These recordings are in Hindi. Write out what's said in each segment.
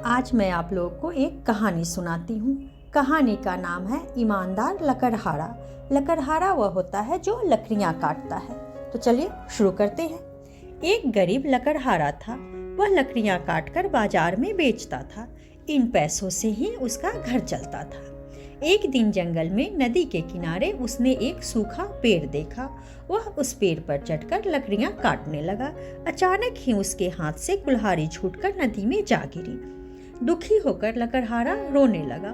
आज मैं आप लोगों को एक कहानी सुनाती हूँ। कहानी का नाम है ईमानदार लकड़हारा। लकड़हारा वह होता है जो लकड़ियाँ काटता है। तो चलिए शुरू करते हैं। एक गरीब लकड़हारा था। वह लकड़ियाँ काटकर बाजार में बेचता था। इन पैसों से ही उसका घर चलता था। एक दिन जंगल में नदी के किनारे उसने एक सूखा पेड़ देखा। वह उस पेड़ पर चढ़कर लकड़ियाँ काटने लगा। अचानक ही उसके हाथ से कुल्हाड़ी छूटकर नदी में जा गिरी। दुखी होकर लकड़हारा रोने लगा।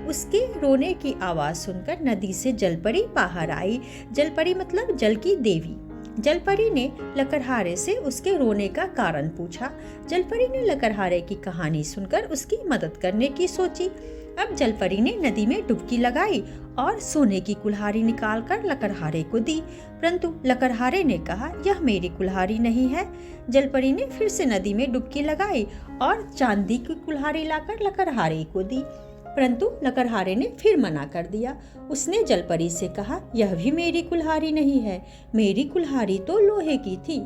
उसके रोने की आवाज़ सुनकर नदी से जलपरी बाहर आई। जलपरी मतलब जल की देवी। जलपरी ने लकड़हारे से उसके रोने का कारण पूछा। जलपरी ने लकड़हारे की कहानी सुनकर उसकी मदद करने की सोची। अब जलपरी ने नदी में डुबकी लगाई और सोने की कुल्हाड़ी निकालकर लकड़हारे को दी, परंतु लकड़हारे ने कहा, यह मेरी कुल्हाड़ी नहीं है। जलपरी ने फिर से नदी में डुबकी लगाई और चांदी की कुल्हाड़ी लाकर लकड़हारे को दी, परंतु लकड़हारे ने फिर मना कर दिया। उसने जलपरी से कहा, यह भी मेरी कुल्हाड़ी नहीं है, मेरी कुल्हाड़ी तो लोहे की थी।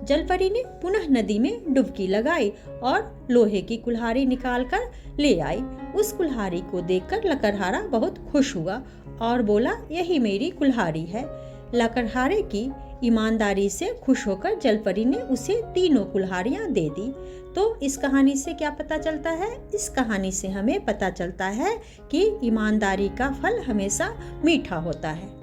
जलपरी ने पुनः नदी में डुबकी लगाई और लोहे की कुल्हाड़ी निकालकर ले आई। उस कुल्हाड़ी को देखकर लकड़हारा बहुत खुश हुआ और बोला, यही मेरी कुल्हाड़ी है। लकड़हारे की ईमानदारी से खुश होकर जलपरी ने उसे तीनों कुल्हाड़ियाँ दे दी। तो इस कहानी से क्या पता चलता है? इस कहानी से हमें पता चलता है कि ईमानदारी का फल हमेशा मीठा होता है।